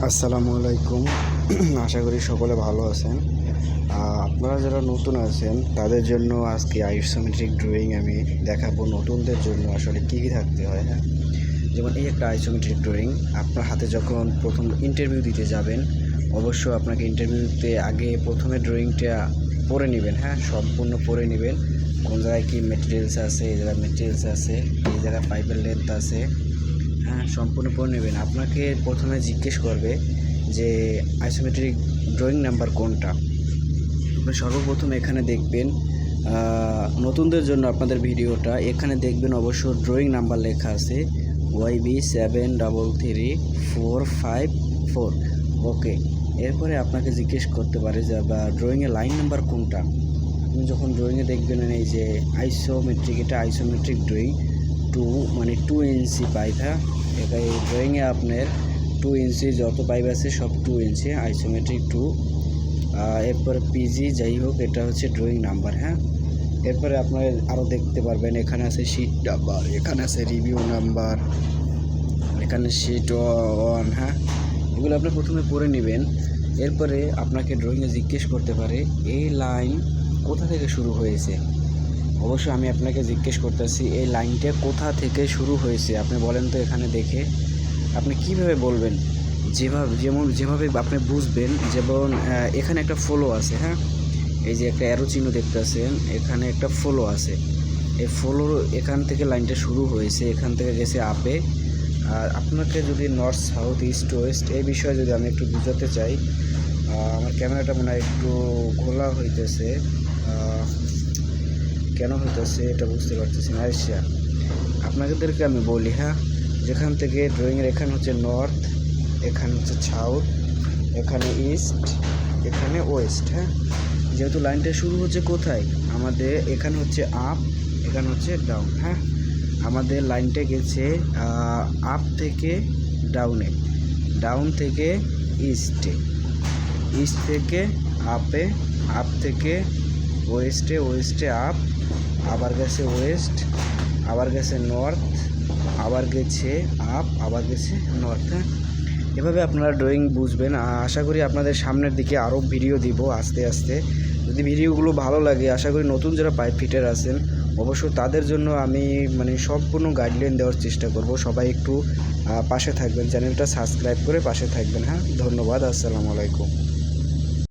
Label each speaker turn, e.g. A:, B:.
A: আসসালামু আলাইকুম। আশা করি সকলে ভালো আছেন। আপনারা যারা নতুন আছেন তাদের জন্য আজকে আইসোমেট্রিক ড্রয়িং আমি দেখাবো। নতুনদের জন্য আসলে কী কী থাকতে হয়, হ্যাঁ। যেমন এই একটা আইসোমেট্রিক ড্রয়িং আপনার হাতে যখন প্রথম ইন্টারভিউ দিতে যাবেন, অবশ্য আপনাকে ইন্টারভিউতে আগে প্রথমে ড্রয়িংটা পড়ে নেবেন, হ্যাঁ, সম্পূর্ণ পড়ে নেবেন। কোন জায়গায় কী মেটেরিয়ালস আছে, এই জায়গায় মেটেরিয়ালস আছে, এই জায়গায় পাইপের লেন্থ আছে, হ্যাঁ, সম্পূর্ণ পড়ে নেবেন। আপনাকে প্রথমে জিজ্ঞেস করবে যে আইসোমেট্রিক ড্রয়িং নাম্বার কোনটা। আপনি সর্বপ্রথম এখানে দেখবেন, নতুনদের জন্য আপনাদের ভিডিওটা এখানে দেখবেন অবশ্য ড্রয়িং নাম্বার লেখা আছে YB733454। ওকে, এরপরে আপনাকে জিজ্ঞেস করতে পারে যে বা ড্রয়িংয়ের লাইন নাম্বার কোনটা। আপনি যখন ড্রয়িংয়ে দেখবেন এই যে আইসোমেট্রিক, এটা আইসোমেট্রিক ড্রয়িং 2 মানে 2 ইঞ্চি পাইপ, হ্যাঁ। এই ড্রয়িংয়ে আপনার 2 ইঞ্চি যত পাইপ আছে সব 2 ইঞ্চি আইসোমেট্রিক 2। এরপরে পিজি যাই হোক, এটা হচ্ছে ড্রয়িং নাম্বার, হ্যাঁ। এরপরে আপনারা আরও দেখতে পারবেন এখানে আছে শিট নাম্বার, এখানে আছে রিভিউ নাম্বার, এখানে শিট 1, হ্যাঁ। এগুলো আপনি প্রথমে পড়ে নেবেন। এরপরে আপনাকে ড্রয়িংয়ে জিজ্ঞেস করতে পারে এই লাইন কোথা থেকে শুরু হয়েছে। অবশ্যই আমি আপনাকে জিজ্ঞেস করতেছি এই লাইনটা কোথা থেকে শুরু হয়েছে, আপনি বলেন তো। এখানে দেখে আপনি কিভাবে বলবেন, যেভাবে আপনি বুঝবেন। যেমন এখানে একটা ফলো আছে, হ্যাঁ, এই যে একটা অ্যারো চিহ্ন দেখতেছেন, এখানে একটা ফলো আছে। এই ফলো এখান থেকে লাইনটা শুরু হয়েছে, এখান থেকে গেছে আপে। আর আপনাকে যদি নর্থ সাউথ ইস্ট ওয়েস্ট এই বিষয়ে যদি আমি একটু বুঝাতে চাই, আমার ক্যামেরাটা মনে হয় একটু ঘোলা হইতেছে, কেন হইতেছে এটা বুঝতে পারতেছি না। আচ্ছা, আপনাদেরকে আমি বলি, হ্যাঁ, যেখান থেকে ড্রয়িংয়ের এখানে হচ্ছে নর্থ, এখানে হচ্ছে সাউথ, এখানে ইস্ট, এখানে ওয়েস্ট, হ্যাঁ। যেহেতু লাইনটা শুরু হচ্ছে কোথায়, আমাদের এখানে হচ্ছে আপ, এখানে হচ্ছে ডাউন, হ্যাঁ। আমাদের লাইনটা গেছে আপ থেকে ডাউনে, ডাউন থেকে ইস্টে, ইস্ট থেকে আপে, আপ থেকে ওয়েস্টে, ওয়েস্টে আপ, আবার গেছে ওয়েস্ট, আবার গেছে নর্থ, আবার গেছে আপ, আবার গেছে নর্থ, হ্যাঁ। এভাবে আপনারা ড্রয়িং বুঝবেন। আশা করি আপনাদের সামনের দিকে আরও ভিডিও দিব আস্তে আস্তে। যদি ভিডিওগুলো ভালো লাগে, আশা করি নতুন যারা পাইপ ফিটার আছেন অবশ্য তাদের জন্য আমি সম্পূর্ণ গাইডলাইন দেওয়ার চেষ্টা করব। সবাই একটু পাশে থাকবেন, চ্যানেলটা সাবস্ক্রাইব করে পাশে থাকবেন, হ্যাঁ। ধন্যবাদ, আসসালামু আলাইকুম।